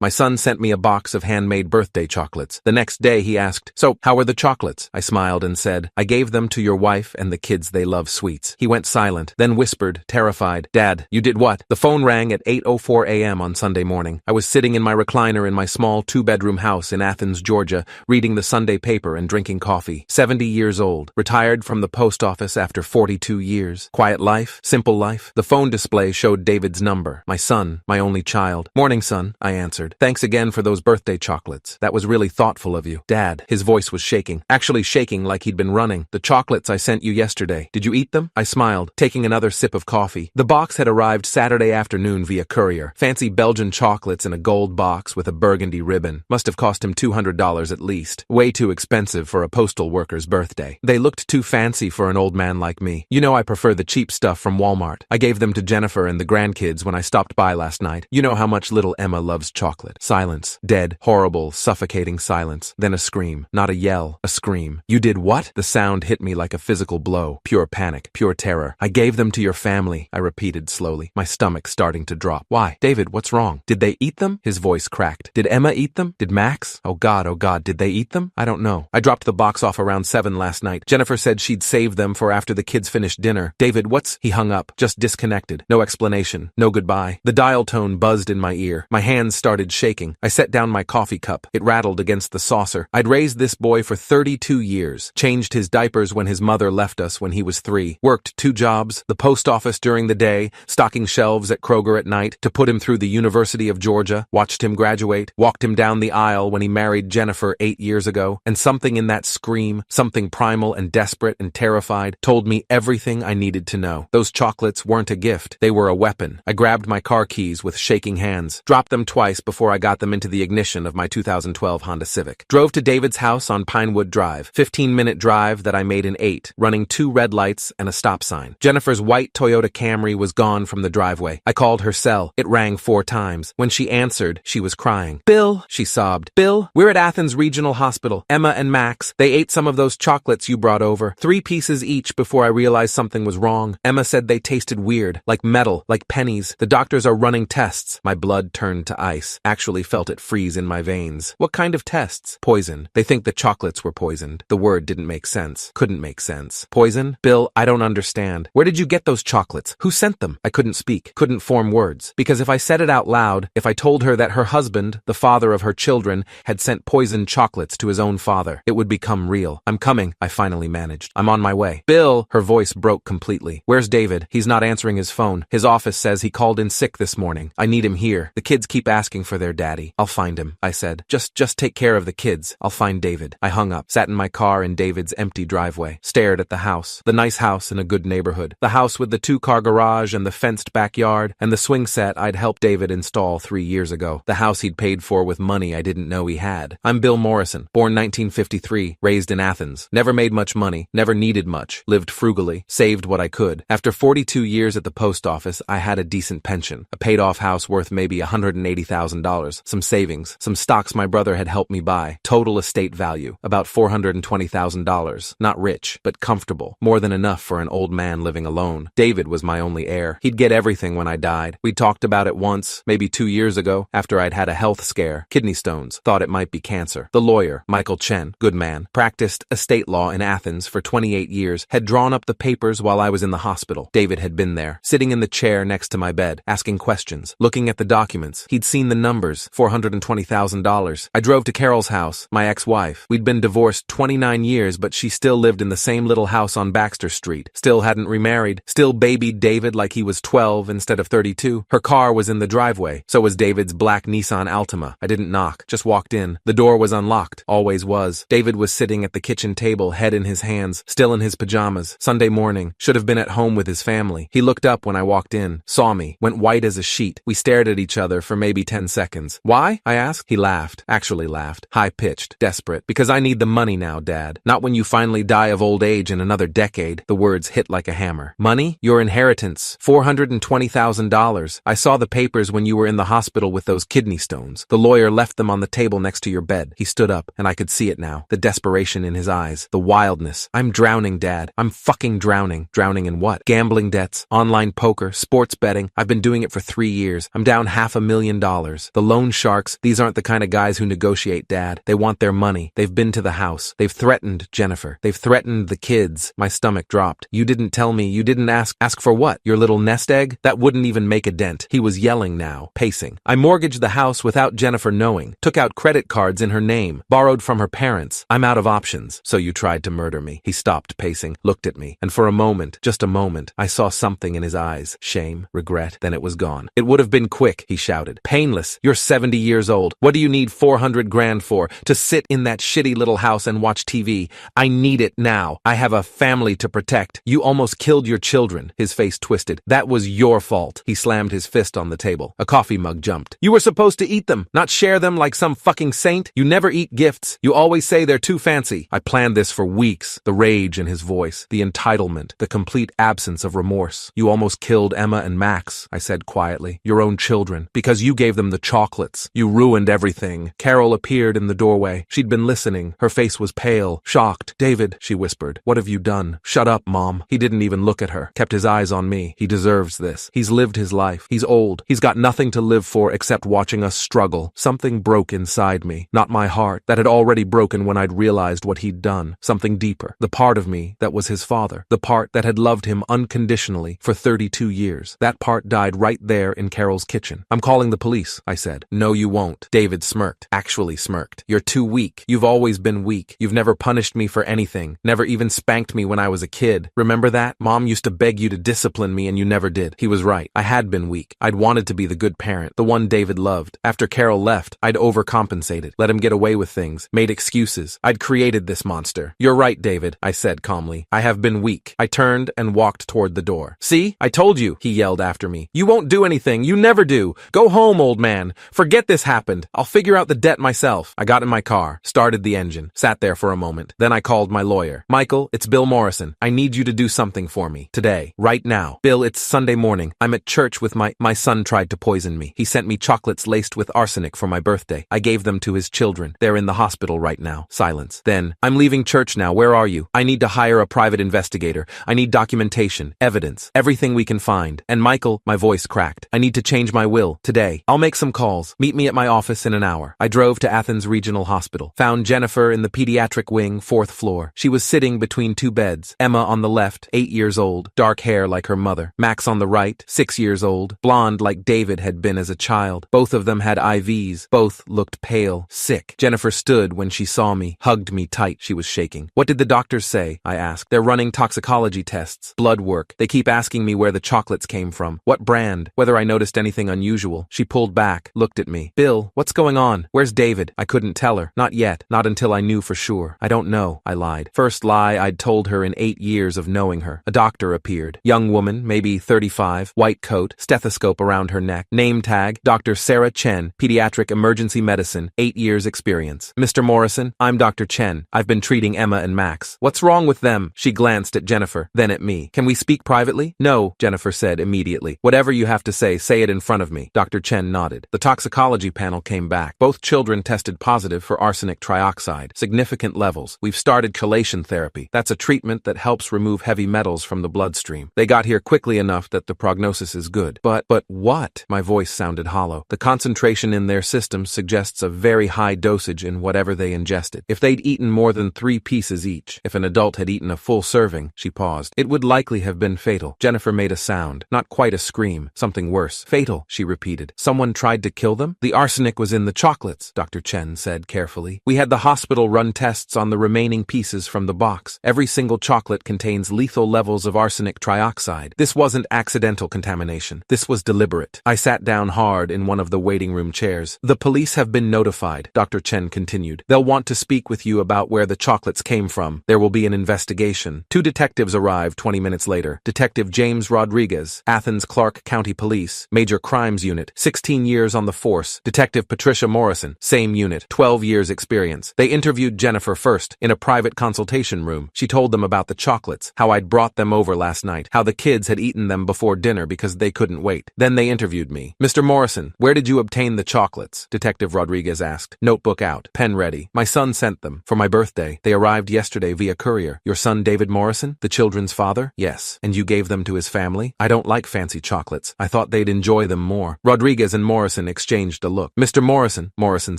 My son sent me a box of handmade birthday chocolates. The next day he asked, "So, how are the chocolates?" I smiled and said, "I gave them to your wife and the kids, they love sweets." He went silent, then whispered, terrified, "Dad, you did what?" The phone rang at 8:04 a.m. on Sunday morning. I was sitting in my recliner in my small two-bedroom house in Athens, Georgia, reading the Sunday paper and drinking coffee. 70 years old, retired from the post office after 42 years. Quiet life, simple life. The phone display showed David's number. My son, my only child. "Morning, son," I answered. "Thanks again for those birthday chocolates. That was really thoughtful of you." "Dad," his voice was shaking, actually shaking like he'd been running. "The chocolates I sent you yesterday, did you eat them?" I smiled, taking another sip of coffee. The box had arrived Saturday afternoon via courier. Fancy Belgian chocolates in a gold box with a burgundy ribbon. Must have cost him $200 at least. Way too expensive for a postal worker's birthday. They looked too fancy for an old man like me. You know I prefer the cheap stuff from Walmart. I gave them to Jennifer and the grandkids when I stopped by last night. You know how much little Emma loves chocolate. Silence. Dead, horrible, suffocating silence. Then a scream. Not a yell, a scream. "You did what?" The sound hit me like a physical blow. Pure panic, pure terror. "I gave them to your family," I repeated slowly, my stomach starting to drop. "Why? David, what's wrong? Did they eat them?" His voice cracked. "Did Emma eat them? Did Max? Oh God, did they eat them? I don't know. I dropped the box off around 7 last night. Jennifer said she'd save them for after the kids finished dinner." "David, what's—" He hung up, just disconnected. No explanation, no goodbye. The dial tone buzzed in my ear. My hands started shaking. I set down my coffee cup. It rattled against the saucer. I'd raised this boy for 32 years. Changed his diapers when his mother left us when he was 3. Worked 2 jobs, the post office during the day, stocking shelves at Kroger at night, to put him through the University of Georgia. Watched him graduate. Walked him down the aisle when he married Jennifer 8 years ago. And something in that scream, something primal and desperate and terrified, told me everything I needed to know. Those chocolates weren't a gift. They were a weapon. I grabbed my car keys with shaking hands. Dropped them twice before I got them into the ignition of my 2012 Honda Civic. Drove to David's house on Pinewood Drive. 15-minute drive that I made in 8, running 2 red lights and a stop sign. Jennifer's white Toyota Camry was gone from the driveway. I called her cell. It rang 4 times. When she answered, she was crying. "Bill," she sobbed. "Bill, we're at Athens Regional Hospital. Emma and Max, they ate some of those chocolates you brought over. 3 pieces each before I realized something was wrong. Emma said they tasted weird, like metal, like pennies. The doctors are running tests." My blood turned to ice. Actually felt it freeze in my veins. "What kind of tests?" "Poison. They think the chocolates were poisoned." The word didn't make sense. Couldn't make sense. "Poison? Bill, I don't understand. Where did you get those chocolates? Who sent them?" I couldn't speak. Couldn't form words. Because if I said it out loud, if I told her that her husband, the father of her children, had sent poisoned chocolates to his own father, it would become real. "I'm coming," I finally managed. "I'm on my way." "Bill!" Her voice broke completely. "Where's David? He's not answering his phone. His office says he called in sick this morning. I need him here. The kids keep asking for their daddy." "I'll find him," I said. Just take care of the kids. I'll find David." I hung up, sat in my car in David's empty driveway, stared at the house. The nice house in a good neighborhood. The house with the 2-car garage and the fenced backyard and the swing set I'd helped David install 3 years ago. The house he'd paid for with money I didn't know he had. I'm Bill Morrison, born 1953, raised in Athens. Never made much money, never needed much, lived frugally, saved what I could. After 42 years at the post office, I had a decent pension, a paid-off house worth maybe $180,000, some savings, some stocks my brother had helped me buy. Total estate value, about $420,000. Not rich, but comfortable. More than enough for an old man living alone. David was my only heir. He'd get everything when I died. We talked about it once, maybe 2 years ago, after I'd had a health scare. Kidney stones. Thought it might be cancer. The lawyer, Michael Chen, good man, practiced estate law in Athens for 28 years, had drawn up the papers while I was in the hospital. David had been there, sitting in the chair next to my bed, asking questions, looking at the documents. He'd seen the numbers, $420,000. I drove to Carol's house, my ex-wife. We'd been divorced 29 years, but she still lived in the same little house on Baxter Street. Still hadn't remarried. Still babied David like he was 12 instead of 32. Her car was in the driveway. So was David's black Nissan Altima. I didn't knock, just walked in. The door was unlocked. Always was. David was sitting at the kitchen table, head in his hands, still in his pajamas. Sunday morning. Should have been at home with his family. He looked up when I walked in, saw me, went white as a sheet. We stared at each other for maybe 10 seconds. "Why?" I asked. He laughed. Actually laughed. High-pitched. Desperate. "Because I need the money now, Dad. Not when you finally die of old age in another decade." The words hit like a hammer. "Money? Your inheritance. $420,000. I saw the papers when you were in the hospital with those kidney stones. The lawyer left them on the table next to your bed." He stood up, and I could see it now. The desperation in his eyes. The wildness. "I'm drowning, Dad. I'm fucking drowning." Drowning in what? Gambling debts, online poker, sports betting. I've been doing it for 3 years. I'm down $500,000. killers, the loan sharks. These aren't the kind of guys who negotiate, Dad. They want their money. They've been to the house. They've threatened Jennifer. They've threatened the kids. My stomach dropped. You didn't tell me. You didn't ask. Ask for what? Your little nest egg? That wouldn't even make a dent. He was yelling now, pacing. I mortgaged the house without Jennifer knowing. Took out credit cards in her name. Borrowed from her parents. I'm out of options. So you tried to murder me. He stopped pacing, looked at me, and for a moment, just a moment, I saw something in his eyes. Shame, regret, then it was gone. It would have been quick, he shouted. Painless. You're 70 years old. What do you need 400 grand for? To sit in that shitty little house and watch TV? I need it now. I have a family to protect. You almost killed your children. His face twisted. That was your fault. He slammed his fist on the table. A coffee mug jumped. You were supposed to eat them, not share them like some fucking saint. You never eat gifts. You always say they're too fancy. I planned this for weeks. The rage in his voice, the entitlement, the complete absence of remorse. You almost killed Emma and Max, I said quietly. Your own children. Because you gave them the chocolates. You ruined everything. Carol appeared in the doorway. She'd been listening. Her face was pale, shocked. David, she whispered. What have you done? Shut up, Mom. He didn't even look at her. Kept his eyes on me. He deserves this. He's lived his life. He's old. He's got nothing to live for except watching us struggle. Something broke inside me. Not my heart. That had already broken when I'd realized what he'd done. Something deeper. The part of me that was his father. The part that had loved him unconditionally for 32 years. That part died right there in Carol's kitchen. I'm calling the police, I said. No, you won't. David smirked. Actually smirked. You're too weak. You've always been weak. You've never punished me for anything. Never even spanked me when I was a kid. Remember that? Mom used to beg you to discipline me and you never did. He was right. I had been weak. I'd wanted to be the good parent, the one David loved. After Carol left, I'd overcompensated, let him get away with things, made excuses. I'd created this monster. You're right, David, I said calmly. I have been weak. I turned and walked toward the door. See? I told you, he yelled after me. You won't do anything. You never do. Go home, old man. Forget this happened. I'll figure out the debt myself. I got in my car, started the engine, sat there for a moment. Then I called my lawyer. Michael, it's Bill Morrison. I need you to do something for me. Today. Right now. Bill, it's Sunday morning. I'm at church with my son tried to poison me. He sent me chocolates laced with arsenic for my birthday. I gave them to his children. They're in the hospital right now. Silence. Then, I'm leaving church now. Where are you? I need to hire a private investigator. I need documentation, evidence, everything we can find. And Michael, my voice cracked. I need to change my will. Today. I'll make some calls. Meet me at my office in an hour. I drove to Athens Regional Hospital. Found Jennifer in the pediatric wing, 4th floor. She was sitting between two beds. Emma on the left, 8 years old, dark hair like her mother. Max on the right, 6 years old, blonde like David had been as a child. Both of them had IVs. Both looked pale, sick. Jennifer stood when she saw me, hugged me tight. She was shaking. What did the doctors say? I asked. They're running toxicology tests, blood work. They keep asking me where the chocolates came from, what brand, whether I noticed anything unusual. She pulled back, looked at me. Bill, what's going on? Where's David? I couldn't tell her. Not yet. Not until I knew for sure. I don't know, I lied. First lie I'd told her in 8 years of knowing her. A doctor appeared. Young woman, maybe 35, white coat, stethoscope around her neck. Name tag, Dr. Sarah Chen, pediatric emergency medicine, 8 years experience. Mr. Morrison, I'm Dr. Chen. I've been treating Emma and Max. What's wrong with them? She glanced at Jennifer, then at me. Can we speak privately? No, Jennifer said immediately. Whatever you have to say it in front of me. Dr. Chen nodded. The toxicology panel came back. Both children tested positive for arsenic trioxide, significant levels. We've started chelation therapy. That's a treatment that helps remove heavy metals from the bloodstream. They got here quickly enough that the prognosis is good. But what? My voice sounded hollow. The concentration in their system suggests a very high dosage in whatever they ingested. If they'd eaten more than 3 pieces each, if an adult had eaten a full serving, she paused, it would likely have been fatal. Jennifer made a sound, not quite a scream, something worse. Fatal, she repeated. Someone tried to kill them? The arsenic was in the chocolates, Dr. Chen said carefully. We had the hospital run tests on the remaining pieces from the box. Every single chocolate contains lethal levels of arsenic trioxide. This wasn't accidental contamination. This was deliberate. I sat down hard in one of the waiting room chairs. The police have been notified, Dr. Chen continued. They'll want to speak with you about where the chocolates came from. There will be an investigation. 2 detectives arrived 20 minutes later. Detective James Rodriguez, Athens Clark County Police, Major Crimes Unit, 16 years on the force. Detective Patricia Morrison, same unit, 12 years experience. They interviewed Jennifer first, in a private consultation room. She told them about the chocolates, how I'd brought them over last night, how the kids had eaten them before dinner because they couldn't wait. Then they interviewed me. Mr. Morrison, where did you obtain the chocolates? Detective Rodriguez asked. Notebook out, pen ready. My son sent them. For my birthday. They arrived yesterday via courier. Your son David Morrison, the children's father? Yes. And you gave them to his family? I don't like fancy chocolates. I thought they'd enjoy them more. Rodriguez and Morrison Morrison exchanged a look. Mr. Morrison, Morrison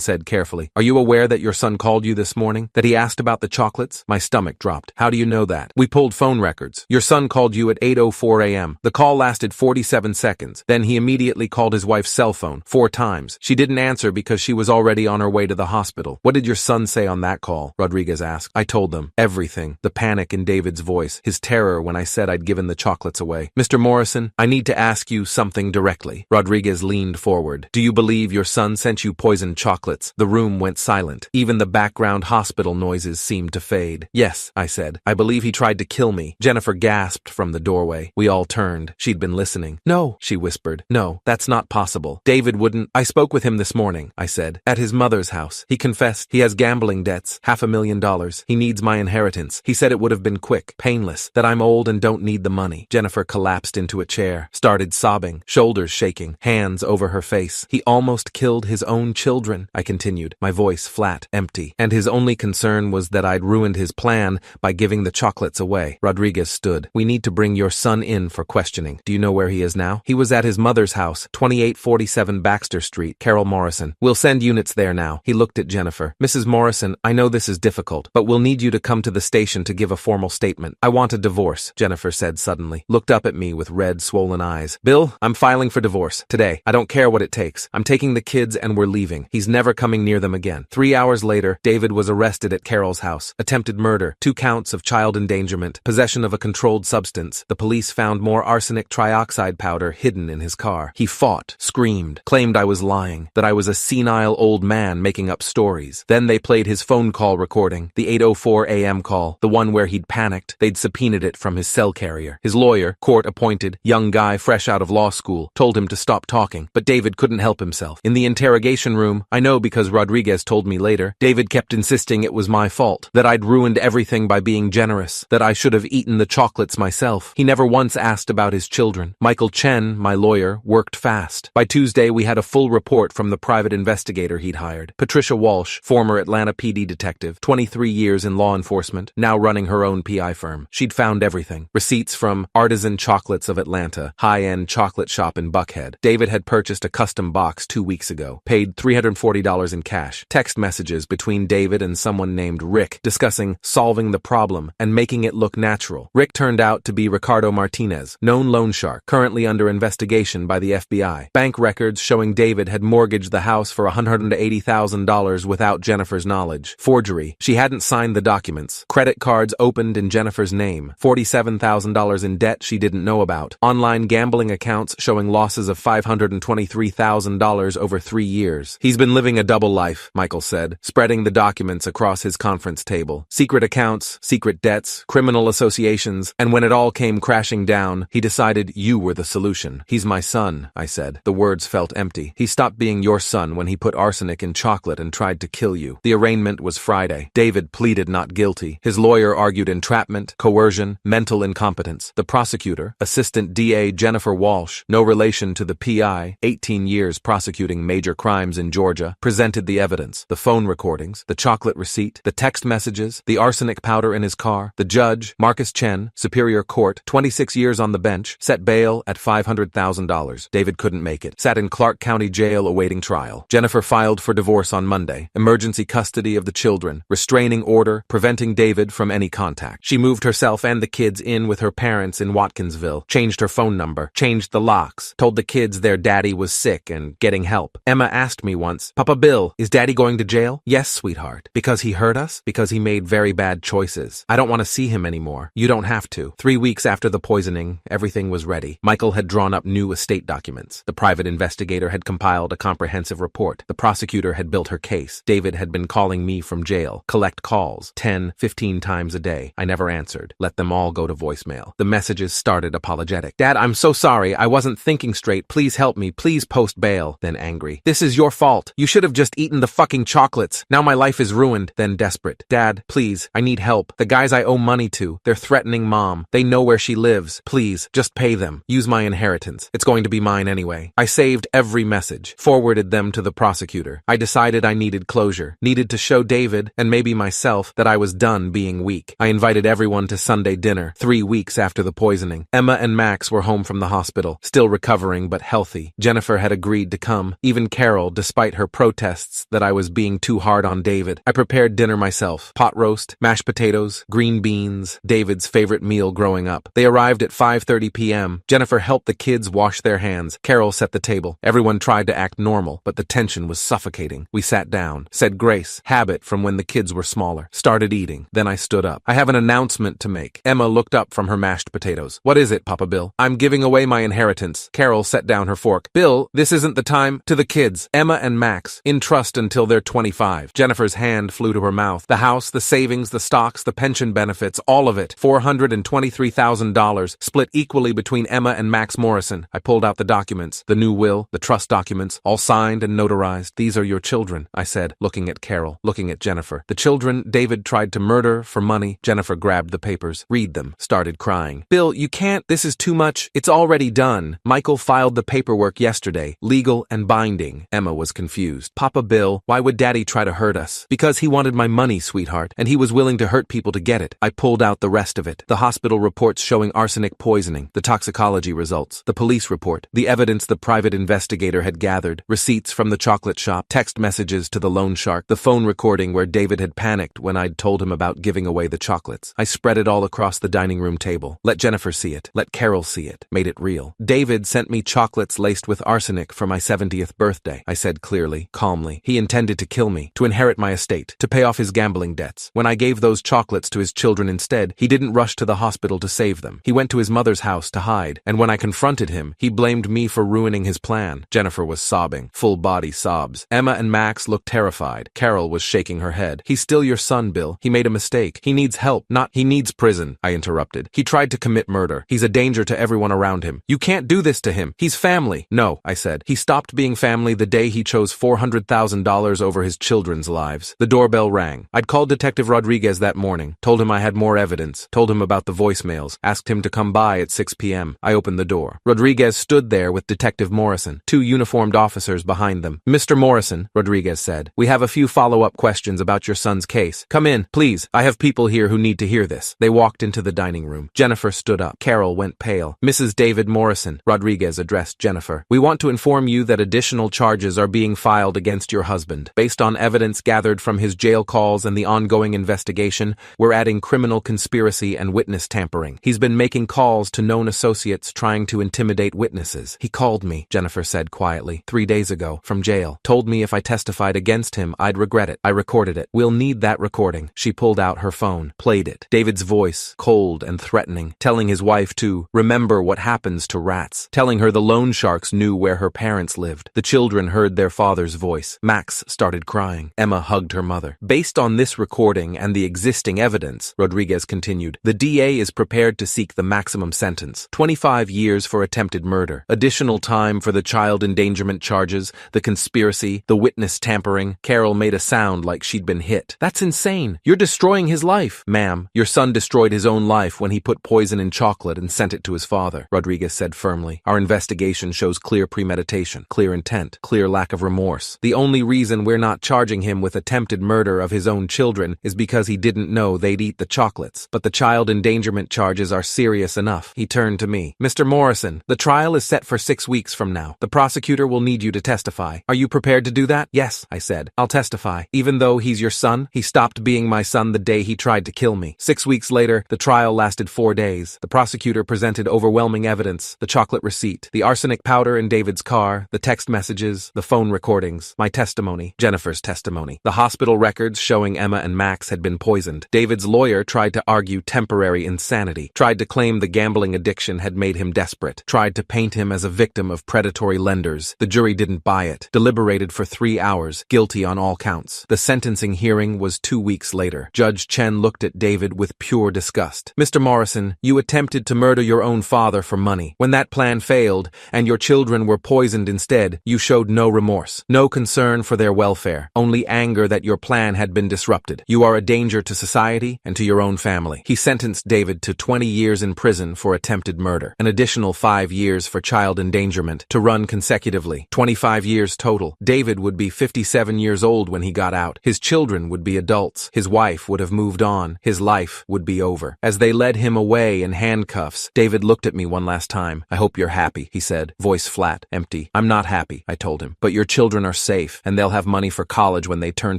said carefully, are you aware that your son called you this morning? That he asked about the chocolates? My stomach dropped. How do you know that? We pulled phone records. Your son called you at 8:04 a.m. The call lasted 47 seconds. Then he immediately called his wife's cell phone 4 times. She didn't answer because she was already on her way to the hospital. What did your son say on that call? Rodriguez asked. I told them everything. The panic in David's voice, his terror when I said I'd given the chocolates away. Mr. Morrison, I need to ask you something directly. Rodriguez leaned forward. Do you believe your son sent you poisoned chocolates? The room went silent. Even the background hospital noises seemed to fade. Yes, I said. I believe he tried to kill me. Jennifer gasped from the doorway. We all turned. She'd been listening. No, she whispered. No, that's not possible. David wouldn't. I spoke with him this morning, I said. At his mother's house. He confessed. He has gambling debts. $500,000. He needs my inheritance. He said it would have been quick, painless, that I'm old and don't need the money. Jennifer collapsed into a chair, started sobbing, shoulders shaking, hands over her face. He almost killed his own children, I continued, my voice flat, empty. And his only concern was that I'd ruined his plan by giving the chocolates away. Rodriguez stood. We need to bring your son in for questioning. Do you know where he is now? He was at his mother's house, 2847 Baxter Street, Carol Morrison. We'll send units there now. He looked at Jennifer. Mrs. Morrison, I know this is difficult, but we'll need you to come to the station to give a formal statement. I want a divorce, Jennifer said suddenly, looked up at me with red, swollen eyes. Bill, I'm filing for divorce. Today. I don't care what it takes. I'm taking the kids and we're leaving. He's never coming near them again. 3 hours later, David was arrested at Carol's house. Attempted murder, 2 counts of child endangerment, possession of a controlled substance. The police found more arsenic trioxide powder hidden in his car. He fought, screamed, claimed I was lying, that I was a senile old man making up stories. Then they played his phone call recording, the 8:04 a.m. call, the one where he'd panicked. They'd subpoenaed it from his cell carrier. His lawyer, court-appointed, young guy fresh out of law school, told him to stop talking, but David couldn't help himself. In the interrogation room, I know because Rodriguez told me later, David kept insisting it was my fault, that I'd ruined everything by being generous, that I should have eaten the chocolates myself. He never once asked about his children. Michael Chen, my lawyer, worked fast. By Tuesday, we had a full report from the private investigator he'd hired. Patricia Walsh, former Atlanta PD detective, 23 years in law enforcement, now running her own PI firm. She'd found everything. Receipts from Artisan Chocolates of Atlanta, high-end chocolate shop in Buckhead. David had purchased a custom box 2 weeks ago, paid $340 in cash. Text messages between David and someone named Rick discussing solving the problem and making it look natural. Rick turned out to be Ricardo Martinez, known loan shark, currently under investigation by the FBI. Bank records showing David had mortgaged the house for $180,000 without Jennifer's knowledge. Forgery. She hadn't signed the documents. Credit cards opened in Jennifer's name. $47,000 in debt she didn't know about. Online gambling accounts showing losses of $523,000 over 3 years. He's been living a double life, Michael said, spreading the documents across his conference table. Secret accounts, secret debts, criminal associations, and when it all came crashing down, he decided you were the solution. He's my son, I said. The words felt empty. He stopped being your son when he put arsenic in chocolate and tried to kill you. The arraignment was Friday. David pleaded not guilty. His lawyer argued entrapment, coercion, mental incompetence. The prosecutor, Assistant DA Jennifer Walsh, no relation to the PI, 18 years prosecuting major crimes in Georgia, presented the evidence, the phone recordings, the chocolate receipt, the text messages, the arsenic powder in his car. The judge, Marcus Chen, Superior Court, 26 years on the bench, set bail at $500,000. David couldn't make it. Sat in Clark County Jail awaiting trial. Jennifer filed for divorce on Monday. Emergency custody of the children. Restraining order, preventing David from any contact. She moved herself and the kids in with her parents in Watkinsville. Changed her phone number. Changed the locks. Told the kids their daddy was sick and getting help. Emma asked me once, Papa Bill, is Daddy going to jail? Yes, sweetheart. Because he hurt us? Because he made very bad choices. I don't want to see him anymore. You don't have to. 3 weeks after the poisoning, everything was ready. Michael had drawn up new estate documents. The private investigator had compiled a comprehensive report. The prosecutor had built her case. David had been calling me from jail. Collect calls. 10, 15 times a day. I never answered. Let them all go to voicemail. The messages started apologetic. Dad, I'm so sorry. I wasn't thinking straight. Please help me. Please post bail. Then angry. This is your fault. You should have just eaten the fucking chocolates. Now my life is ruined. Then desperate. Dad, please. I need help. The guys I owe money to. They're threatening Mom. They know where she lives. Please, just pay them. Use my inheritance. It's going to be mine anyway. I saved every message. Forwarded them to the prosecutor. I decided I needed closure. Needed to show David, and maybe myself, that I was done being weak. I invited everyone to Sunday dinner, 3 weeks after the poisoning. Emma and Max were home from the hospital, still recovering but healthy. Jennifer had agreed agreed to come, even Carol, despite her protests that I was being too hard on David. I prepared dinner myself. Pot roast, mashed potatoes, green beans, David's favorite meal growing up. They arrived at 5:30 p.m. Jennifer helped the kids wash their hands. Carol set the table. Everyone tried to act normal, but the tension was suffocating. We sat down, said grace, habit from when the kids were smaller, started eating. Then I stood up. I have an announcement to make. Emma looked up from her mashed potatoes. What is it, Papa Bill? I'm giving away my inheritance. Carol set down her fork. Bill, this isn't the time. To the kids, Emma and Max, in trust until they're 25. Jennifer's hand flew to her mouth. The house, the savings, the stocks, the pension benefits, all of it. $423,000, split equally between Emma and Max Morrison. I pulled out the documents, the new will, the trust documents, all signed and notarized. These are your children, I said, looking at Carol, looking at Jennifer. The children David tried to murder for money. Jennifer grabbed the papers, read them, started crying. Bill, you can't. This is too much. It's already done. Michael filed the paperwork yesterday, legal and binding. Emma was confused. Papa Bill, why would Daddy try to hurt us? Because he wanted my money, sweetheart, and he was willing to hurt people to get it. I pulled out the rest of it. The hospital reports showing arsenic poisoning, the toxicology results, the police report, the evidence the private investigator had gathered, receipts from the chocolate shop, text messages to the loan shark, the phone recording where David had panicked when I'd told him about giving away the chocolates. I spread it all across the dining room table. Let Jennifer see it. Let Carol see it. Made it real. David sent me chocolates laced with arsenic for my 70th birthday, I said clearly, calmly. He intended to kill me, to inherit my estate, to pay off his gambling debts. When I gave those chocolates to his children instead, he didn't rush to the hospital to save them. He went to his mother's house to hide, and when I confronted him, he blamed me for ruining his plan. Jennifer was sobbing, full-body sobs. Emma and Max looked terrified. Carol was shaking her head. He's still your son, Bill. He made a mistake. He needs help, not he needs prison, I interrupted. He tried to commit murder. He's a danger to everyone around him. You can't do this to him. He's family. No, I said. He stopped being family the day he chose $400,000 over his children's lives. The doorbell rang. I'd called Detective Rodriguez that morning, told him I had more evidence, told him about the voicemails, asked him to come by at 6 p.m. I opened the door. Rodriguez stood there with Detective Morrison, 2 uniformed officers behind them. Mr. Morrison, Rodriguez said, we have a few follow-up questions about your son's case. Come in, please. I have people here who need to hear this. They walked into the dining room. Jennifer stood up. Carol went pale. Mrs. David Morrison, Rodriguez addressed Jennifer. We want to inform you that additional charges are being filed against your husband. Based on evidence gathered from his jail calls and the ongoing investigation, we're adding criminal conspiracy and witness tampering. He's been making calls to known associates trying to intimidate witnesses. He called me, Jennifer said quietly, 3 days ago, from jail. Told me if I testified against him, I'd regret it. I recorded it. We'll need that recording. She pulled out her phone, played it. David's voice, cold and threatening, telling his wife to remember what happens to rats, telling her the loan sharks knew where her parents lived. The children heard their father's voice. Max started crying. Emma hugged her mother. Based on this recording and the existing evidence, Rodriguez continued, the DA is prepared to seek the maximum sentence, 25 years for attempted murder, additional time for the child endangerment charges, the conspiracy, the witness tampering. Carol made a sound like she'd been hit. That's insane. You're destroying his life. Ma'am, your son destroyed his own life when he put poison in chocolate and sent it to his father, Rodriguez said firmly. Our investigation shows clear premeditation, clear intent, clear lack of remorse. The only reason we're not charging him with attempted murder of his own children is because he didn't know they'd eat the chocolates. But the child endangerment charges are serious enough. He turned to me. Mr. Morrison, the trial is set for 6 weeks from now. The prosecutor will need you to testify. Are you prepared to do that? Yes, I said. I'll testify. Even though he's your son, he stopped being my son the day he tried to kill me. 6 weeks later, the trial lasted 4 days. The prosecutor presented overwhelming evidence, the chocolate receipt, the arsenic powder in David's car, the text messages, the phone recordings, my testimony, Jennifer's testimony, the hospital records showing Emma and Max had been poisoned. David's lawyer tried to argue temporary insanity, tried to claim the gambling addiction had made him desperate, tried to paint him as a victim of predatory lenders. The jury didn't buy it, deliberated for 3 hours, guilty on all counts. The sentencing hearing was 2 weeks later. Judge Chen looked at David with pure disgust. Mr. Morrison, you attempted to murder your own father for money. When that plan failed, and your children were poisoned instead, you showed no remorse, no concern for their welfare, only anger that your plan had been disrupted. You are a danger to society and to your own family. He sentenced David to 20 years in prison for attempted murder, an additional 5 years for child endangerment, to run consecutively, 25 years total. David would be 57 years old when he got out. His children would be adults. His wife would have moved on. His life would be over. As they led him away in handcuffs, David looked at me one last time. I hope you're happy, he said, voice flat, empty. empty. I'm not happy, I told him. But your children are safe, and they'll have money for college when they turn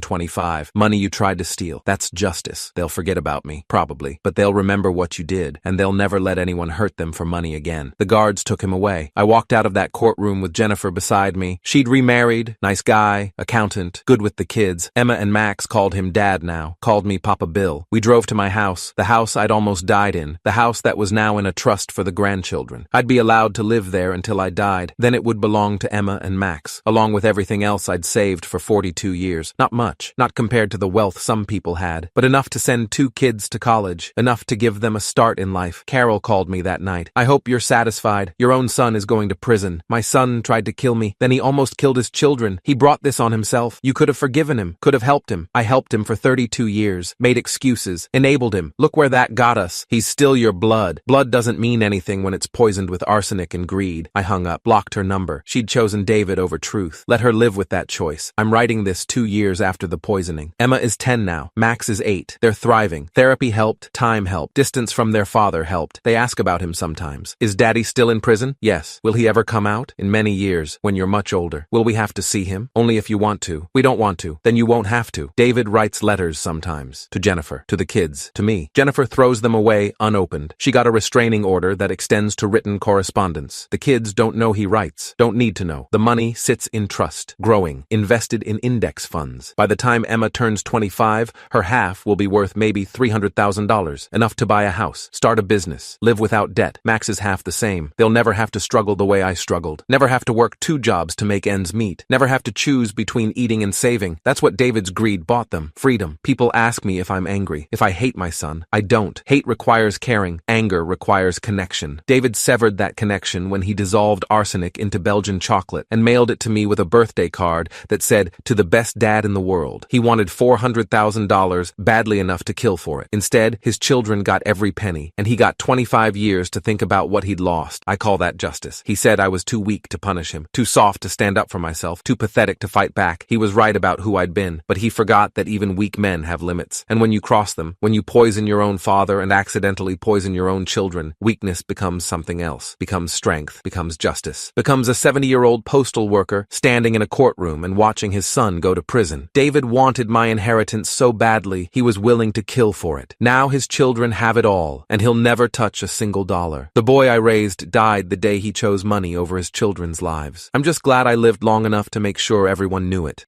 25. Money you tried to steal. That's justice. They'll forget about me, probably. But they'll remember what you did, and they'll never let anyone hurt them for money again. The guards took him away. I walked out of that courtroom with Jennifer beside me. She'd remarried, nice guy, accountant, good with the kids. Emma and Max called him Dad now, called me Papa Bill. We drove to my house, the house I'd almost died in, the house that was now in a trust for the grandchildren. I'd be allowed to live there until I died. Then it would belong to Emma and Max, along with everything else I'd saved for 42 years. Not much, not compared to the wealth some people had, but enough to send 2 kids to college, enough to give them a start in life. Carol called me that night. I hope you're satisfied. Your own son is going to prison. My son tried to kill me, then he almost killed his children. He brought this on himself. You could have forgiven him, could have helped him. I helped him for 32 years, made excuses, enabled him. Look where that got us. He's still your blood. Blood doesn't mean anything when it's poisoned with arsenic and greed. I hung up, blocked her number. She'd chosen David over truth. Let her live with that choice. I'm writing this 2 years after the poisoning. Emma is 10 now. Max is 8. They're thriving. Therapy helped. Time helped. Distance from their father helped. They ask about him sometimes. Is Daddy still in prison? Yes. Will he ever come out? In many years, when you're much older. Will we have to see him? Only if you want to. We don't want to. Then you won't have to. David writes letters sometimes. To Jennifer. To the kids. To me. Jennifer throws them away unopened. She got a restraining order that extends to written correspondence. The kids don't know he writes. Don't need to know. The money sits in trust. Growing. Invested in index funds. By the time Emma turns 25, her half will be worth maybe $300,000. Enough to buy a house. Start a business. Live without debt. Max is half the same. They'll never have to struggle the way I struggled. Never have to work 2 jobs to make ends meet. Never have to choose between eating and saving. That's what David's greed bought them. Freedom. People ask me if I'm angry, if I hate my son. I don't. Hate requires caring. Anger requires connection. David severed that connection when he dissolved arsenic into Belgian chocolate and mailed it to me with a birthday card that said, "To the best dad in the world." He wanted $400,000 badly enough to kill for it. Instead, his children got every penny, and he got 25 years to think about what he'd lost. I call that justice. He said I was too weak to punish him, too soft to stand up for myself, too pathetic to fight back. He was right about who I'd been, but he forgot that even weak men have limits. And when you cross them, when you poison your own father and accidentally poison your own children, weakness becomes something else, becomes strength, becomes justice, becomes a 70-year-old postal worker standing in a courtroom and watching his son go to prison. David wanted my inheritance so badly, he was willing to kill for it. Now his children have it all, and he'll never touch a single dollar. The boy I raised died the day he chose money over his children's lives. I'm just glad I lived long enough to make sure everyone knew it.